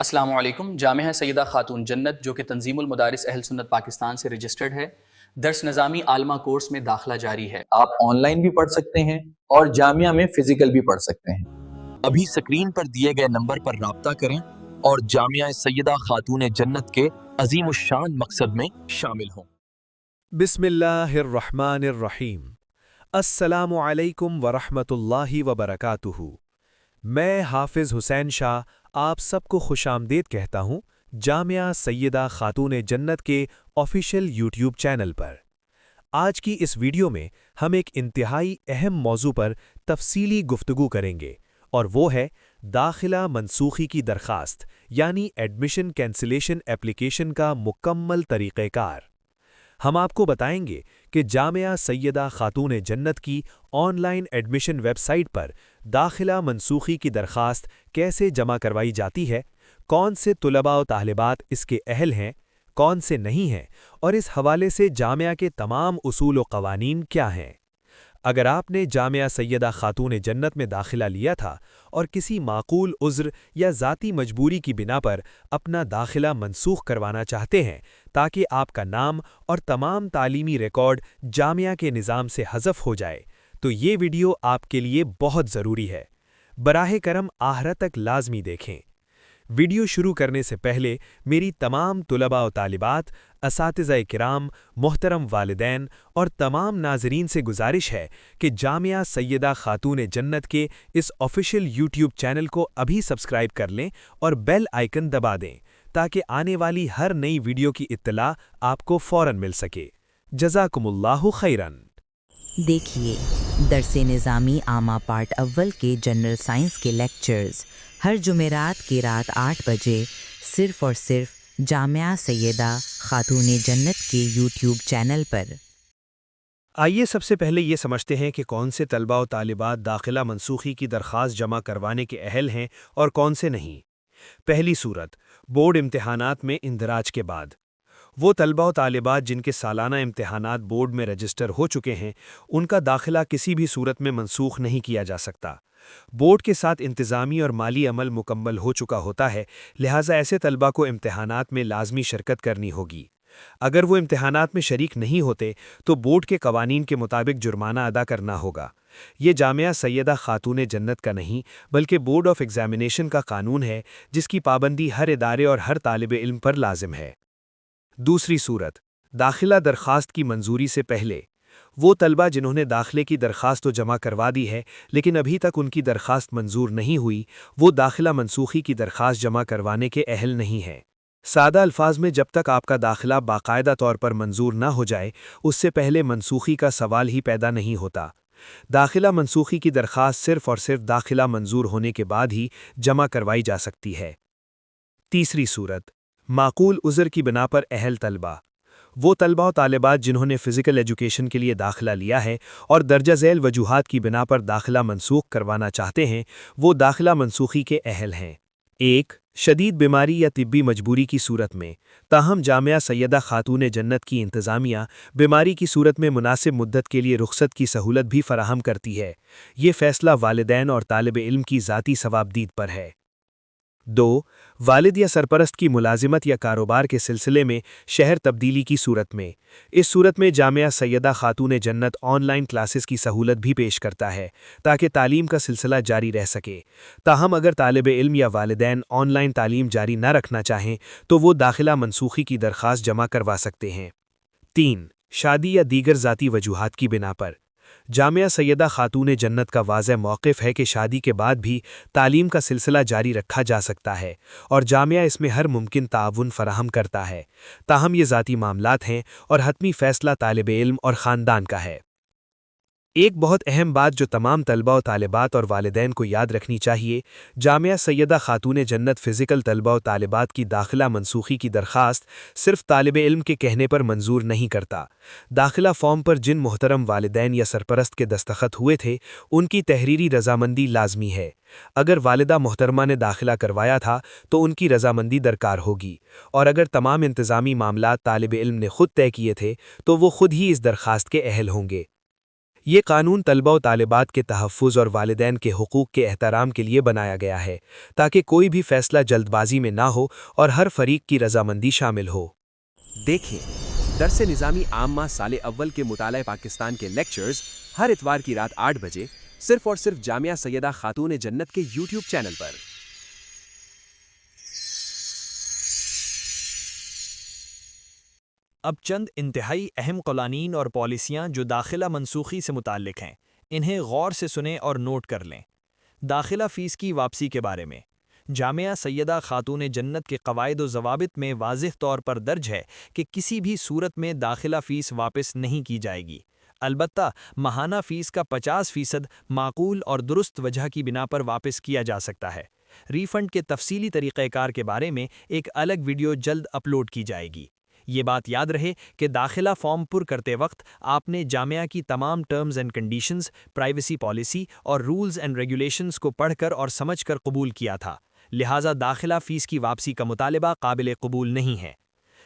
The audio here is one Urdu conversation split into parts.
السلام علیکم۔ جامعہ سیدہ خاتون جنت جو کہ تنظیم المدارس اہل سنت پاکستان سے رجسٹرڈ ہے، درس نظامی عالمہ کورس میں داخلہ جاری ہے۔ آپ آن لائن بھی پڑھ سکتے ہیں اور جامعہ میں فزیکل بھی پڑھ سکتے ہیں۔ ابھی سکرین پر دیے گئے نمبر پر رابطہ کریں اور جامعہ سیدہ خاتون جنت کے عظیم الشان مقصد میں شامل ہوں۔ بسم اللہ الرحمن الرحیم۔ السلام علیکم ورحمۃ اللہ وبرکاتہ۔ میں حافظ حسین شاہ آپ سب کو خوش آمدید کہتا ہوں جامعہ سیدہ خاتون جنت کے آفیشیل یوٹیوب چینل پر۔ آج کی اس ویڈیو میں ہم ایک انتہائی اہم موضوع پر تفصیلی گفتگو کریں گے، اور وہ ہے داخلہ منسوخی کی درخواست یعنی ایڈمیشن کینسلیشن اپلیکیشن کا مکمل طریقہ کار۔ ہم آپ کو بتائیں گے کہ جامعہ سیدہ خاتون جنت کی online admission website پر داخلہ منسوخی کی درخواست کیسے جمع کروائی جاتی ہے، کون سے طلباء و طالبات اس کے اہل ہیں، کون سے نہیں ہیں، اور اس حوالے سے جامعہ کے تمام اصول و قوانین کیا ہیں۔ اگر آپ نے جامعہ سیدہ خاتون جنت میں داخلہ لیا تھا اور کسی معقول عذر یا ذاتی مجبوری کی بنا پر اپنا داخلہ منسوخ کروانا چاہتے ہیں تاکہ آپ کا نام اور تمام تعلیمی ریکارڈ جامعہ کے نظام سے حذف ہو جائے، تو یہ ویڈیو آپ کے لیے بہت ضروری ہے۔ براہ کرم آخر تک لازمی دیکھیں۔ ویڈیو شروع کرنے سے پہلے میری تمام طلباء و طالبات، اساتذہ کرام، محترم والدین اور تمام ناظرین سے گزارش ہے کہ جامعہ سیدہ خاتون جنت کے اس آفیشیل یوٹیوب چینل کو ابھی سبسکرائب کر لیں اور بیل آئیکن دبا دیں تاکہ آنے والی ہر نئی ویڈیو کی اطلاع آپ کو فوراً مل سکے۔ جزاکم اللہ خیراً۔ دیکھیے درس نظامی عامہ پارٹ اول کے جنرل سائنس کے لیکچرز ہر جمعرات کی رات 8 بجے صرف اور صرف جامعہ سیدہ خاتون جنت کے یوٹیوب چینل پر۔ آئیے سب سے پہلے یہ سمجھتے ہیں کہ کون سے طلباء و طالبات داخلہ منسوخی کی درخواست جمع کروانے کے اہل ہیں اور کون سے نہیں۔ پہلی صورت، بورڈ امتحانات میں اندراج کے بعد۔ وہ طلباء و طالبات جن کے سالانہ امتحانات بورڈ میں رجسٹر ہو چکے ہیں، ان کا داخلہ کسی بھی صورت میں منسوخ نہیں کیا جا سکتا۔ بورڈ کے ساتھ انتظامی اور مالی عمل مکمل ہو چکا ہوتا ہے، لہٰذا ایسے طلباء کو امتحانات میں لازمی شرکت کرنی ہوگی۔ اگر وہ امتحانات میں شریک نہیں ہوتے تو بورڈ کے قوانین کے مطابق جرمانہ ادا کرنا ہوگا۔ یہ جامعہ سیدہ خاتون جنت کا نہیں بلکہ بورڈ آف ایگزامینیشن کا قانون ہے، جس کی پابندی ہر ادارے اور ہر طالب علم پر لازم ہے۔ دوسری صورت، داخلہ درخواست کی منظوری سے پہلے۔ وہ طلباء جنہوں نے داخلے کی درخواست تو جمع کروا دی ہے لیکن ابھی تک ان کی درخواست منظور نہیں ہوئی، وہ داخلہ منسوخی کی درخواست جمع کروانے کے اہل نہیں ہیں۔ سادہ الفاظ میں جب تک آپ کا داخلہ باقاعدہ طور پر منظور نہ ہو جائے اس سے پہلے منسوخی کا سوال ہی پیدا نہیں ہوتا۔ داخلہ منسوخی کی درخواست صرف اور صرف داخلہ منظور ہونے کے بعد ہی جمع کروائی جا سکتی ہے۔ تیسری صورت، معقول عذر کی بنا پر اہل طلباء۔ وہ طلباء و طالبات جنہوں نے فزیکل ایجوکیشن کے لیے داخلہ لیا ہے اور درجہ ذیل وجوہات کی بنا پر داخلہ منسوخ کروانا چاہتے ہیں، وہ داخلہ منسوخی کے اہل ہیں۔ 1. شدید بیماری یا طبی مجبوری کی صورت میں، تاہم جامعہ سیدہ خاتون جنت کی انتظامیہ بیماری کی صورت میں مناسب مدت کے لیے رخصت کی سہولت بھی فراہم کرتی ہے۔ یہ فیصلہ والدین اور طالب علم کی ذاتی ثوابدید پر ہے۔ 2. والد یا سرپرست کی ملازمت یا کاروبار کے سلسلے میں شہر تبدیلی کی صورت میں۔ اس صورت میں جامعہ سیدہ خاتون جنت آن لائن کلاسز کی سہولت بھی پیش کرتا ہے تاکہ تعلیم کا سلسلہ جاری رہ سکے۔ تاہم اگر طالب علم یا والدین آن لائن تعلیم جاری نہ رکھنا چاہیں تو وہ داخلہ منسوخی کی درخواست جمع کروا سکتے ہیں۔ 3. شادی یا دیگر ذاتی وجوہات کی بنا پر۔ جامعہ سیدہ خاتون جنت کا واضح موقف ہے کہ شادی کے بعد بھی تعلیم کا سلسلہ جاری رکھا جا سکتا ہے اور جامعہ اس میں ہر ممکن تعاون فراہم کرتا ہے، تاہم یہ ذاتی معاملات ہیں اور حتمی فیصلہ طالب علم اور خاندان کا ہے۔ ایک بہت اہم بات جو تمام طلباء و طالبات اور والدین کو یاد رکھنی چاہیے، جامعہ سیدہ خاتون جنت فزیکل طلباء و طالبات کی داخلہ منسوخی کی درخواست صرف طالب علم کے کہنے پر منظور نہیں کرتا۔ داخلہ فارم پر جن محترم والدین یا سرپرست کے دستخط ہوئے تھے ان کی تحریری رضامندی لازمی ہے۔ اگر والدہ محترمہ نے داخلہ کروایا تھا تو ان کی رضامندی درکار ہوگی، اور اگر تمام انتظامی معاملات طالب علم نے خود طے کیے تھے تو وہ خود ہی اس درخواست کے اہل ہوں گے۔ یہ قانون طلبہ و طالبات کے تحفظ اور والدین کے حقوق کے احترام کے لیے بنایا گیا ہے تاکہ کوئی بھی فیصلہ جلد بازی میں نہ ہو اور ہر فریق کی رضامندی شامل ہو۔ دیکھیں درس نظامی عامہ سال اول کے مطالعہ پاکستان کے لیکچرز ہر اتوار کی رات 8 بجے صرف اور صرف جامعہ سیدہ خاتون جنت کے یوٹیوب چینل پر۔ اب چند انتہائی اہم قوانین اور پالیسیاں جو داخلہ منسوخی سے متعلق ہیں، انہیں غور سے سنیں اور نوٹ کر لیں۔ داخلہ فیس کی واپسی کے بارے میں جامعہ سیدہ خاتون جنت کے قواعد و ضوابط میں واضح طور پر درج ہے کہ کسی بھی صورت میں داخلہ فیس واپس نہیں کی جائے گی، البتہ ماہانہ فیس کا 50% معقول اور درست وجہ کی بنا پر واپس کیا جا سکتا ہے۔ ری فنڈ کے تفصیلی طریقہ کار کے بارے میں ایک الگ ویڈیو جلد اپلوڈ کی جائے گی۔ یہ بات یاد رہے کہ داخلہ فارم پر کرتے وقت آپ نے جامعہ کی تمام terms and conditions, privacy policy اور رولز اینڈ ریگولیشنز کو پڑھ کر اور سمجھ کر قبول کیا تھا، لہٰذا داخلہ فیس کی واپسی کا مطالبہ قابل قبول نہیں ہے۔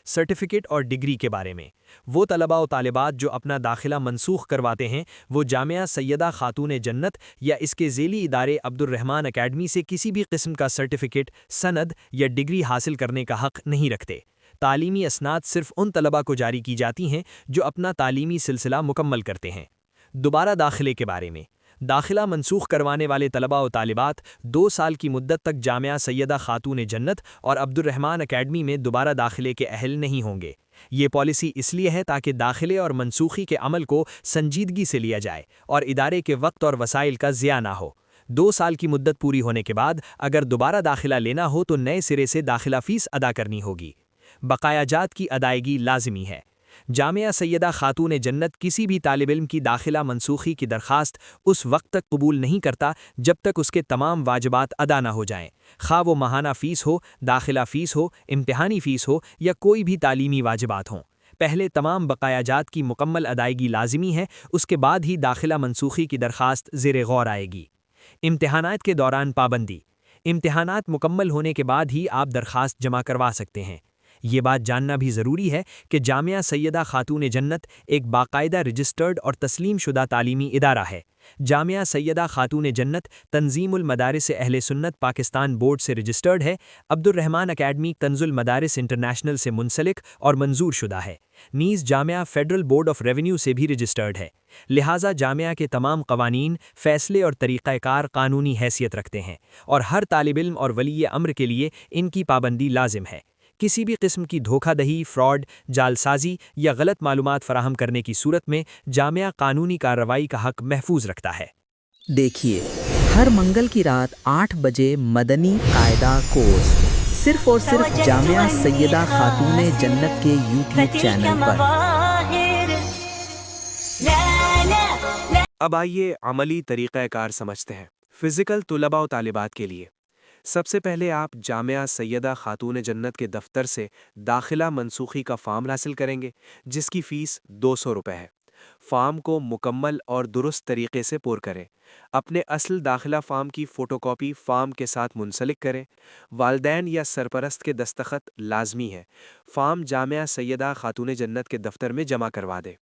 سرٹیفکیٹ اور ڈگری کے بارے میں وہ طلباء و طالبات جو اپنا داخلہ منسوخ کرواتے ہیں وہ جامعہ سیدہ خاتون جنت یا اس کے ذیلی ادارے عبد الرحمن اکیڈمی سے کسی بھی قسم کا سرٹیفکیٹ، سند یا ڈگری حاصل کرنے کا حق نہیں رکھتے۔ تعلیمی اسناد صرف ان طلباء کو جاری کی جاتی ہیں جو اپنا تعلیمی سلسلہ مکمل کرتے ہیں۔ دوبارہ داخلے کے بارے میں داخلہ منسوخ کروانے والے طلباء و طالبات 2 سال کی مدت تک جامعہ سیدہ خاتون جنت اور عبد الرحمن اکیڈمی میں دوبارہ داخلے کے اہل نہیں ہوں گے۔ یہ پالیسی اس لیے ہے تاکہ داخلے اور منسوخی کے عمل کو سنجیدگی سے لیا جائے اور ادارے کے وقت اور وسائل کا ضیاع نہ ہو۔ 2 سال کی مدت پوری ہونے کے بعد اگر دوبارہ داخلہ لینا ہو تو نئے سرے سے داخلہ فیس ادا کرنی ہوگی۔ بقایا جات کی ادائیگی لازمی ہے۔ جامعہ سیدہ خاتون جنت کسی بھی طالب علم کی داخلہ منسوخی کی درخواست اس وقت تک قبول نہیں کرتا جب تک اس کے تمام واجبات ادا نہ ہو جائیں، خواہ وہ ماہانہ فیس ہو، داخلہ فیس ہو، امتحانی فیس ہو یا کوئی بھی تعلیمی واجبات ہوں۔ پہلے تمام بقایا جات کی مکمل ادائیگی لازمی ہے، اس کے بعد ہی داخلہ منسوخی کی درخواست زیر غور آئے گی۔ امتحانات کے دوران پابندی امتحانات مکمل ہونے کے بعد ہی آپ درخواست جمع کروا سکتے ہیں۔ یہ بات جاننا بھی ضروری ہے کہ جامعہ سیدہ خاتون جنت ایک باقاعدہ رجسٹرڈ اور تسلیم شدہ تعلیمی ادارہ ہے۔ جامعہ سیدہ خاتون جنت تنظیم المدارس اہل سنت پاکستان بورڈ سے رجسٹرڈ ہے۔ عبد الرحمن اکیڈمی طنز المدارس انٹرنیشنل سے منسلک اور منظور شدہ ہے، نیز جامعہ فیڈرل بورڈ آف ریونیو سے بھی رجسٹرڈ ہے، لہٰذا جامعہ کے تمام قوانین، فیصلے اور طریقہ کار قانونی حیثیت رکھتے ہیں اور ہر طالب علم اور ولی امر کے لیے ان کی پابندی لازم ہے۔ کسی بھی قسم کی دھوکہ دہی، فراڈ، جعل سازی یا غلط معلومات فراہم کرنے کی صورت میں جامعہ قانونی کارروائی کا حق محفوظ رکھتا ہے۔ دیکھیے ہر منگل کی رات 8 بجے مدنی قاعدہ کورس صرف اور صرف جامعہ سیدہ خاتون جنت کے یوٹیوب چینل پر۔ اب آئیے عملی طریقہ کار سمجھتے ہیں۔ فزیکل طلباء و طالبات کے لیے سب سے پہلے آپ جامعہ سیدہ خاتون جنت کے دفتر سے داخلہ منسوخی کا فارم حاصل کریں گے جس کی فیس 200 روپے ہے۔ فارم کو مکمل اور درست طریقے سے پر کریں۔ اپنے اصل داخلہ فارم کی فوٹو کاپی فارم کے ساتھ منسلک کریں۔ والدین یا سرپرست کے دستخط لازمی ہے۔ فارم جامعہ سیدہ خاتون جنت کے دفتر میں جمع کروا دیں۔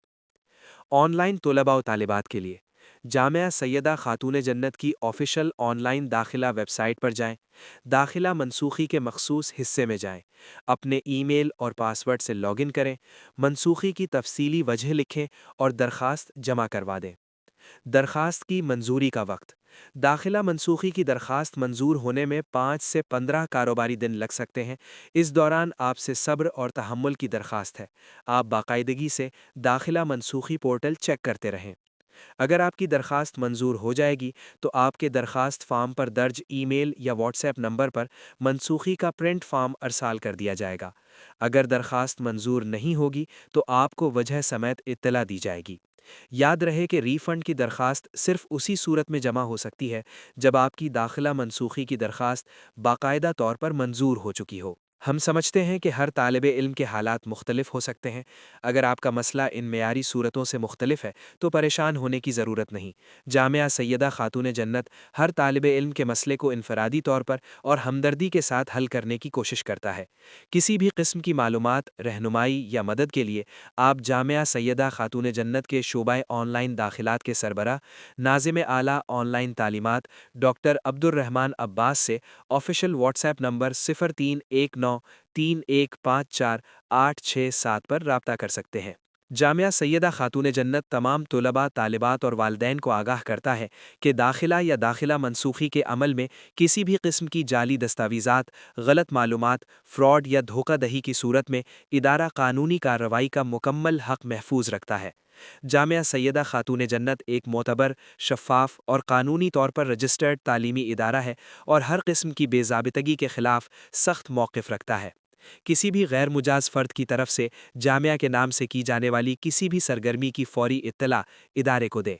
آن لائن طلباء و طالبات کے لیے جامعہ سیدہ خاتون جنت کی آفیشل آن لائن داخلہ ویب سائٹ پر جائیں۔ داخلہ منسوخی کے مخصوص حصے میں جائیں، اپنے ای میل اور پاس ورڈ سے لاگ ان کریں، منسوخی کی تفصیلی وجہ لکھیں اور درخواست جمع کروا دیں۔ درخواست کی منظوری کا وقت داخلہ منسوخی کی درخواست منظور ہونے میں 5 سے 15 کاروباری دن لگ سکتے ہیں۔ اس دوران آپ سے صبر اور تحمل کی درخواست ہے۔ آپ باقاعدگی سے داخلہ منسوخی پورٹل چیک کرتے رہیں۔ اگر آپ کی درخواست منظور ہو جائے گی تو آپ کے درخواست فارم پر درج ای میل یا واٹس ایپ نمبر پر منسوخی کا پرنٹ فارم ارسال کر دیا جائے گا۔ اگر درخواست منظور نہیں ہوگی تو آپ کو وجہ سمیت اطلاع دی جائے گی۔ یاد رہے کہ ری فنڈ کی درخواست صرف اسی صورت میں جمع ہو سکتی ہے جب آپ کی داخلہ منسوخی کی درخواست باقاعدہ طور پر منظور ہو چکی ہو۔ ہم سمجھتے ہیں کہ ہر طالب علم کے حالات مختلف ہو سکتے ہیں۔ اگر آپ کا مسئلہ ان معیاری صورتوں سے مختلف ہے تو پریشان ہونے کی ضرورت نہیں۔ جامعہ سیدہ خاتون جنت ہر طالب علم کے مسئلے کو انفرادی طور پر اور ہمدردی کے ساتھ حل کرنے کی کوشش کرتا ہے۔ کسی بھی قسم کی معلومات، رہنمائی یا مدد کے لیے آپ جامعہ سیدہ خاتون جنت کے شعبہ آن لائن داخلات کے سربراہ، ناظم اعلیٰ آن لائن تعلیمات ڈاکٹر عبد الرحمن عباس سے آفیشیل واٹس ایپ نمبر 0319315486 پر رابطہ کر سکتے ہیں۔ جامعہ سیدہ خاتون جنت تمام طلباء، طالبات اور والدین کو آگاہ کرتا ہے کہ داخلہ یا داخلہ منسوخی کے عمل میں کسی بھی قسم کی جعلی دستاویزات، غلط معلومات، فراڈ یا دھوکہ دہی کی صورت میں ادارہ قانونی کارروائی کا مکمل حق محفوظ رکھتا ہے۔ جامعہ سیدہ خاتون جنت ایک معتبر، شفاف اور قانونی طور پر رجسٹرڈ تعلیمی ادارہ ہے اور ہر قسم کی بے ضابطگی کے خلاف سخت موقف رکھتا ہے۔ کسی بھی غیر مجاز فرد کی طرف سے جامعہ کے نام سے کی جانے والی کسی بھی سرگرمی کی فوری اطلاع ادارے کو دے۔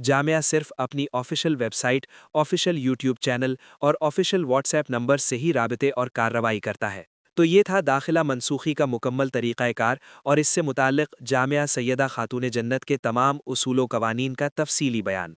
جامعہ صرف اپنی official website, official YouTube channel اور آفیشیل واٹس ایپ نمبر سے ہی رابطے اور کارروائی کرتا ہے۔ تو یہ تھا داخلہ منسوخی کا مکمل طریقہ کار اور اس سے متعلق جامعہ سیدہ خاتون جنت کے تمام اصول و قوانین کا تفصیلی بیان۔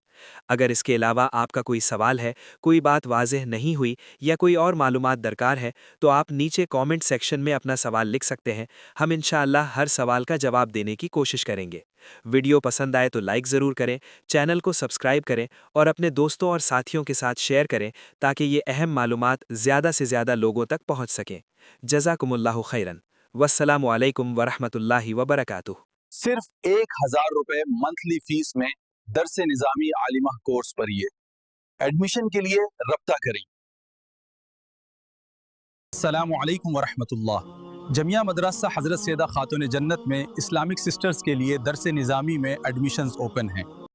اگر اس کے علاوہ آپ کا کوئی سوال ہے، کوئی بات واضح نہیں ہوئی یا کوئی اور معلومات درکار ہے تو آپ نیچے کامنٹ سیکشن میں اپنا سوال لکھ سکتے ہیں۔ ہم انشاءاللہ ہر سوال کا جواب دینے کی کوشش کریں گے۔ ویڈیو پسند آئے تو لائک ضرور کریں، چینل کو سبسکرائب کریں اور اپنے دوستوں اور ساتھیوں کے ساتھ شیئر کریں تاکہ یہ اہم معلومات زیادہ سے زیادہ لوگوں تک پہنچ سکیں۔ جزاکم اللہ خیرن، والسلام علیکم ورحمۃ اللہ وبرکاتہ۔ صرف 1000 روپے منتھلی فیس میں درس نظامی عالمہ کورس پڑھیے۔ ایڈمیشن کے لیے رابطہ کریں۔ السلام علیکم ورحمۃ اللہ۔ جامعہ مدرسہ حضرت سیدہ خاتون جنت میں اسلامک سسٹرز کے لیے درس نظامی میں ایڈمیشنز اوپن ہیں۔